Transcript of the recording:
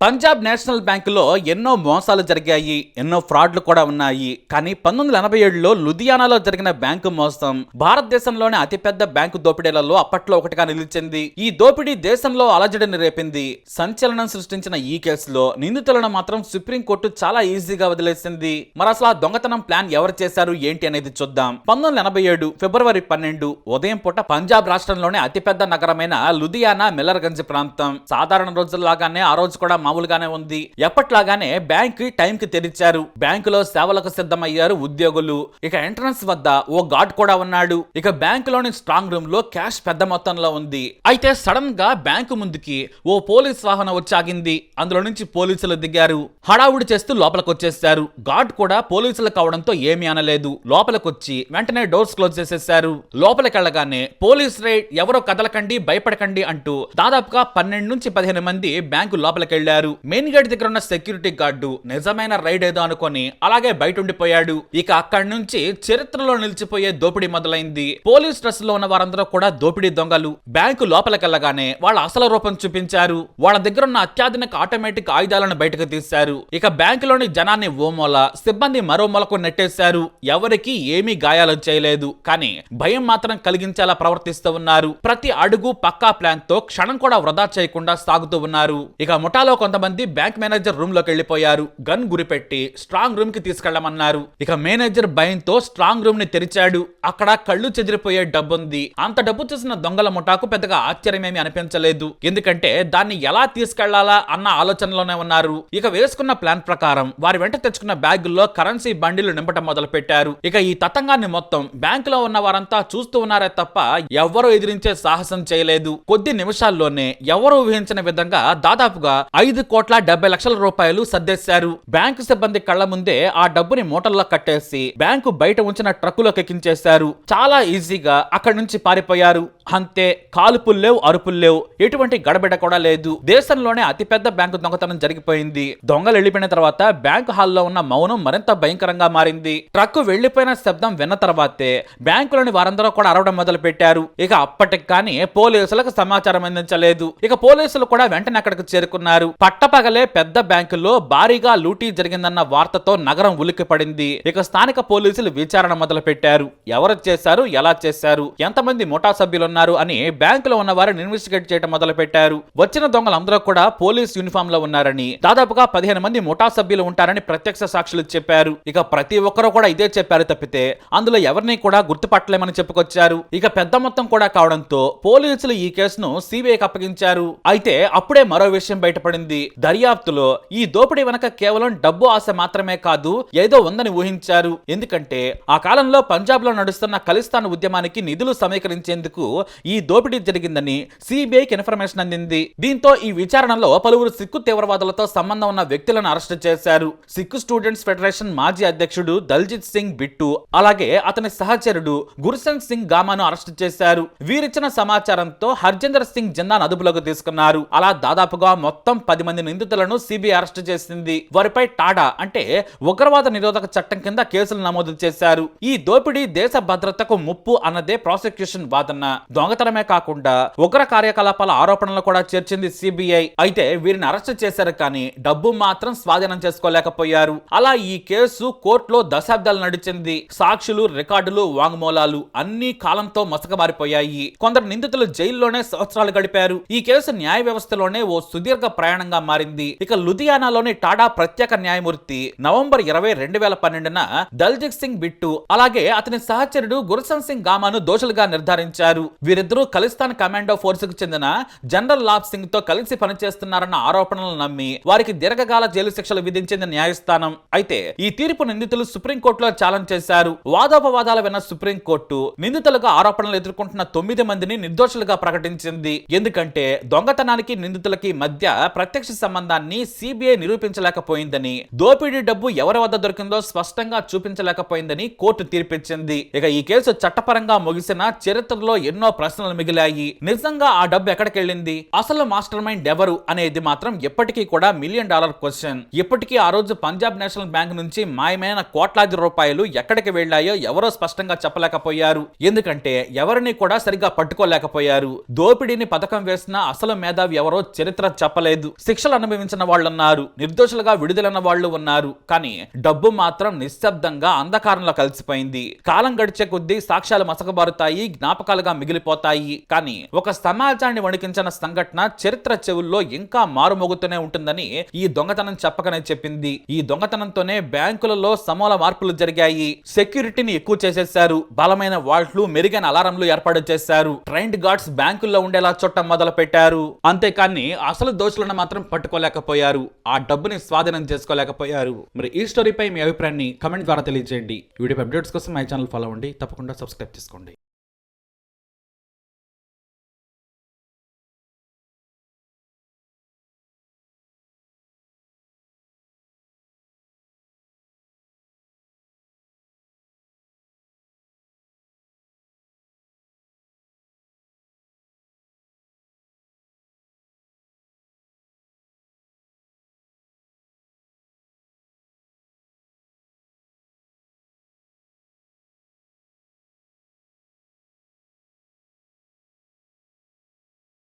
Punjab national బ్యాంకులో ఎన్నో మోసాలు జరిగాయి, ఎన్నో ఫ్రాడ్లు కూడా ఉన్నాయి. కానీ 1987లో లుధియానాలో జరిగిన బ్యాంకు మోసం భారతదేశంలోని అతిపెద్ద బ్యాంకు దోపిడీలలో అప్పట్లో ఒకటిగా నిలిచింది. ఈ దోపిడీ దేశంలో అలజడిని రేపింది. సంచలనం సృష్టించిన ఈ కేసులో నిందితులను మాత్రం సుప్రీంకోర్టు చాలా ఈజీగా వదిలేసింది. మరి అసలు ఆ దొంగతనం ప్లాన్ ఎవరు చేశారు ఏంటి అనేది చూద్దాం. 1987 ఫిబ్రవరి 12 ఉదయం పూట పంజాబ్ రాష్ట్రంలోని అతిపెద్ద నగరమైన లుధియానా మిల్లర్గంజ్ ప్రాంతం. సాధారణ రోజుల్లాగానే ఆ రోజు కూడా మామూలుగానే ఉంది. ఎప్పట్లాగానే బ్యాంక్ టైం కి తెరిచారు. బ్యాంకులో సేవలకు సిద్ధమయ్యారు ఉద్యోగులు. ఇక ఎంట్రన్స్ వద్ద ఓ గార్డ్ కూడా ఉన్నాడు. ఇక బ్యాంకులోని స్ట్రాంగ్ రూమ్ లో క్యాష్ పెద్ద మొత్తంలో ఉంది. అయితే సడన్ గా బ్యాంకు ముందుకి ఓ పోలీస్ వాహనం వచ్చి ఆగింది. అందులో నుంచి పోలీసులు దిగారు. హడావుడి చేస్తూ లోపలికి వచ్చేసారు. గార్డ్ కూడా పోలీసులు కావడంతో ఏమీ అనలేదు. లోపలికొచ్చి వెంటనే డోర్స్ క్లోజ్ చేసేసారు. లోపలికి వెళ్ళగానే పోలీస్ రైడ్, ఎవరో కదలకండి, భయపడకండి అంటూ దాదాపుగా 12 నుంచి 15 మంది బ్యాంకు లోపలికి వెళ్లారు. మెయిన్ గేట్ దగ్గర ఉన్న సెక్యూరిటీ గార్డు నిజమైన రైడ్ ఏదో అనుకొని అలాగే బయట ఉండిపోయాడు. ఇక అక్కడి నుంచి చరిత్రలో నిలిచిపోయే దోపిడీ మొదలైంది. పోలీస్ డ్రెస్ లో ఉన్న వారందరూ కూడా దోపిడీ దొంగలు. బ్యాంకు లోపలికెళ్లగానే వాళ్ళ అసలు రూపం చూపించారు. వాళ్ళ దగ్గర ఉన్న అత్యాధునిక ఆటోమేటిక్ ఆయుధాలను బయటకు తీశారు. ఇక బ్యాంకులోని జనాన్ని ఓ మూల, సిబ్బంది మరో మూలకు నెట్టేశారు. ఎవరికి ఏమీ గాయాలు చేయలేదు. కానీ భయం మాత్రం కలిగించేలా ప్రవర్తిస్తూ ఉన్నారు. ప్రతి అడుగు పక్కా ప్లాన్ తో క్షణం కూడా వృధా చేయకుండా సాగుతూ ఉన్నారు. ఇక ముఠాలో కొంతమంది బ్యాంక్ మేనేజర్ రూమ్ లోకి వెళ్లిపోయారు. గన్ గురిపెట్టి స్ట్రాంగ్ రూమ్ కి తీసుకెళ్లమన్నారు. ఇక మేనేజర్ భయంతో స్ట్రాంగ్ రూమ్ ని తెరిచాడు. అక్కడ కళ్ళు చెదిరిపోయే డబ్బుంది. అంత డబ్బు చూసిన దొంగల ముఠాకు పెద్దగా ఆశ్చర్యమేమి అనిపించలేదు. ఎందుకంటే దాన్ని ఎలా తీసుకెళ్లాలా అన్న ఆలోచనలోనే ఉన్నారు. ఇక వేసుకున్న ప్లాన్ ప్రకారం వారి వెంట తెచ్చుకున్న బ్యాగుల్లో కరెన్సీ బండిలు నింపటం మొదలు పెట్టారు. ఇక ఈ తతంగాన్ని మొత్తం బ్యాంకులో ఉన్న వారంతా చూస్తూ ఉన్నారే తప్ప ఎవ్వరూ ఎదిరించే సాహసం చేయలేదు. కొద్ది నిమిషాల్లోనే ఎవరూ ఊహించిన విధంగా దాదాపుగా 5,70,00,000 రూపాయలు సర్దేశారు. బ్యాంకు సిబ్బంది కళ్ల ముందే ఆ డబ్బుని మూటల్లో కట్టేసి బ్యాంకు బయట ఉంచిన ట్రక్కులోకి ఎక్కించేశారు. చాలా ఈజీగా అక్కడి నుంచి పారిపోయారు. అంతే, కాల్పులు లేవు, అరుపులు లేవు, ఎటువంటి గడబిడ కూడా లేదు. దేశంలోనే అతిపెద్ద బ్యాంకు దొంగతనం జరిగిపోయింది. దొంగలు వెళ్లిపోయిన తర్వాత బ్యాంకు హాల్లో ఉన్న మౌనం మరింత భయంకరంగా మారింది. ట్రక్కు వెళ్లిపోయిన శబ్దం విన్న తర్వాతే బ్యాంకులోని వారందరూ కూడా అరవడం మొదలు పెట్టారు. ఇక అప్పటికి కానీ పోలీసులకు సమాచారం అందించలేదు. ఇక పోలీసులు కూడా వెంటనే అక్కడికి చేరుకున్నారు. పట్టపగలే పెద్ద బ్యాంకుల్లో భారీగా లూటీ జరిగిందన్న వార్తతో నగరం ఉలిక్కిపడింది. ఇక స్థానిక పోలీసులు విచారణ మొదలు పెట్టారు. ఎవరు చేశారు, ఎలా చేశారు, ఎంతమంది ముఠా సభ్యులున్నారు అని బ్యాంకులో ఉన్న వారిని ఇన్వెస్టిగేట్ చేయడం మొదలు పెట్టారు. వచ్చిన దొంగలందరూ కూడా పోలీస్ యూనిఫామ్ లో ఉన్నారని, దాదాపుగా 15 మంది ముఠా సభ్యులు ఉంటారని ప్రత్యక్ష సాక్షులు చెప్పారు. ఇక ప్రతి ఒక్కరూ కూడా ఇదే చెప్పారు తప్పితే అందులో ఎవరిని కూడా గుర్తుపట్టలేమని చెప్పుకొచ్చారు. ఇక పెద్ద మొత్తం కూడా కావడంతో పోలీసులు ఈ కేసును సిబిఐకి అప్పగించారు. అయితే అప్పుడే మరో విషయం బయటపడింది. దర్యాప్తులో ఈ దోపిడీ వెనక కేవలం డబ్బు ఆశ మాత్రమే కాదు, ఏదో ఉందని ఊహించారు. ఎందుకంటే ఆ కాలంలో పంజాబ్ లో నడుస్తున్న ఖలిస్తాన్ ఉద్యమానికి నిధులు సమీకరించేందుకు ఈ దోపిడీ జరిగిందని సిబిఐకి ఇన్ఫర్మేషన్ అందింది. దీంతో ఈ విచారణలో పలువురు సిక్కు తీవ్రవాదులతో సంబంధం ఉన్న వ్యక్తులను అరెస్టు చేశారు. సిక్కు స్టూడెంట్స్ ఫెడరేషన్ మాజీ అధ్యక్షుడు దల్జిత్ సింగ్ బిట్టు, అలాగే అతని సహచరుడు గుర్సన్ సింగ్ గామాను అరెస్టు చేశారు. వీరిచ్చిన సమాచారంతో హర్జిందర్ సింగ్ జిందాను అదుపులోకి తీసుకున్నారు. అలా దాదాపుగా మొత్తం 10 మంది నిందితులను సిబిఐ అరెస్టు చేసింది. వారిపై టాడా అంటే ఉగ్రవాద నిరోధక చట్టం కింద కేసులు నమోదు చేశారు. ఈ దోపిడీ దేశ భద్రతకు ముప్పు అన్నదే ప్రాసిక్యూషన్ వాదన. దొంగతనమే కాకుండా ఉగ్ర కార్యకలాపాల ఆరోపణలు కూడా చేర్చింది సిబిఐ. అయితే వీరిని అరెస్టు చేశారు కానీ డబ్బు మాత్రం స్వాధీనం చేసుకోలేకపోయారు. అలా ఈ కేసు కోర్టులో దశాబ్దాలు నడిచింది. సాక్షులు, రికార్డులు, వాంగ్మూలాలు అన్ని కాలంతో మసకబారిపోయాయి. కొందరు నిందితులు జైల్లోనే సంవత్సరాలు గడిపారు. ఈ కేసు న్యాయ వ్యవస్థలోనే ఓ సుదీర్ఘ ప్రయాణంగా మారింది. ఇక లుధియానాలోని టాడా ప్రత్యేక న్యాయమూర్తి నవంబర్ 20, 2012న దల్జిత్ సింగ్ బిట్టు అలాగే అతని సహచరుడు గుర్సన్ సింగ్ గామాను దోషులుగా నిర్ధారించారు. వీరిద్దరూ ఖలిస్తాన్ కమాండో ఫోర్స్ కు చెందిన జనరల్ లాబ్ సింగ్ తో కలిసి పనిచేస్తున్నారన్న ఆరోపణలు నమ్మి వారికి దీర్ఘకాల జైలు శిక్షలు విధించింది న్యాయస్థానం. అయితే ఈ తీర్పు నిందితులు సుప్రీంకోర్టులో ఛాలెంజ్ చేశారు. వాదోపవాదాలు విన్న సుప్రీంకోర్టు నిందితులుగా ఆరోపణలు ఎదుర్కొంటున్న 9 మందిని నిర్దోషులుగా ప్రకటించింది. ఎందుకంటే దొంగతనానికి నిందితులకి మధ్య ప్రత్యక్ష సంబంధాన్ని సిబిఐ నిరూపించలేకపోయిందని, దోపిడీ డబ్బు ఎవరి వద్ద దొరికిందో స్పష్టంగా చూపించలేకపోయిందని కోర్టు తీర్పిచ్చింది. ఇక ఈ కేసు చట్టపరంగా ముగిసిన చరిత్రలో ఎన్నో ప్రశ్నలు మిగిలాయి. నిజంగా ఆ డబ్బు ఎక్కడికి వెళ్ళింది, అసలు మాస్టర్ మైండ్ ఎవరు అనేది మాత్రం ఎప్పటికీ కూడా $1 మిలియన్ క్వశ్చన్. ఇప్పటికీ ఆ రోజు పంజాబ్ నేషనల్ బ్యాంక్ నుంచి మాయమైన కోట్లాది రూపాయలు ఎక్కడికి వెళ్లాయో ఎవరో స్పష్టంగా చెప్పలేకపోయారు. ఎందుకంటే ఎవరిని కూడా సరిగా పట్టుకోలేకపోయారు. దోపిడీని పథకం వేసిన అసలు మేధావి ఎవరో చరిత్ర చెప్పలేదు. శిక్షలు అనుభవించిన వాళ్ళు ఉన్నారు, నిర్దోషులుగా విడుదలైన వాళ్ళు ఉన్నారు. కానీ డబ్బు మాత్రం నిశ్శబ్దంగా అంధకారంలో కలిసిపోయింది. కాలం గడిచే కొద్దీ సాక్ష్యాలు మసకబారుతాయి, జ్ఞాపకాలుగా మిగిలిపోతాయి. కానీ ఒక సమాజాన్ని వణికించిన సంఘటన చరిత్ర చెవుల్లో ఇంకా మారుమోగుతూనే ఉంటుందని ఈ దొంగతనం చెప్పకనే చెప్పింది. ఈ దొంగతనంతోనే బ్యాంకులలో సమూల మార్పులు జరిగాయి. సెక్యూరిటీని ఎక్కువ చేసేశారు, బలమైన వాల్ట్లు, మెరుగైన అలారంలు ఏర్పాటు చేశారు, ట్రైన్డ్ గార్డ్స్ బ్యాంకుల్లో ఉండేలా చుట్టం మొదలు పెట్టారు. అంతేకాని అసలు దోషులను మాత్రం పట్టుకోలేకపోయారు, ఆ డబ్బుని స్వాధీనం చేసుకోలేకపోయారు. మరి ఈ స్టోరీపై మీ అభిప్రాయాన్ని కమెంట్ ద్వారా తెలియజేయండి. వీడియో అప్డేట్స్ కోసం మై ఛానల్ ఫాలో అవ్వండి, తప్పకుండా సబ్స్క్రైబ్ చేసుకోండి.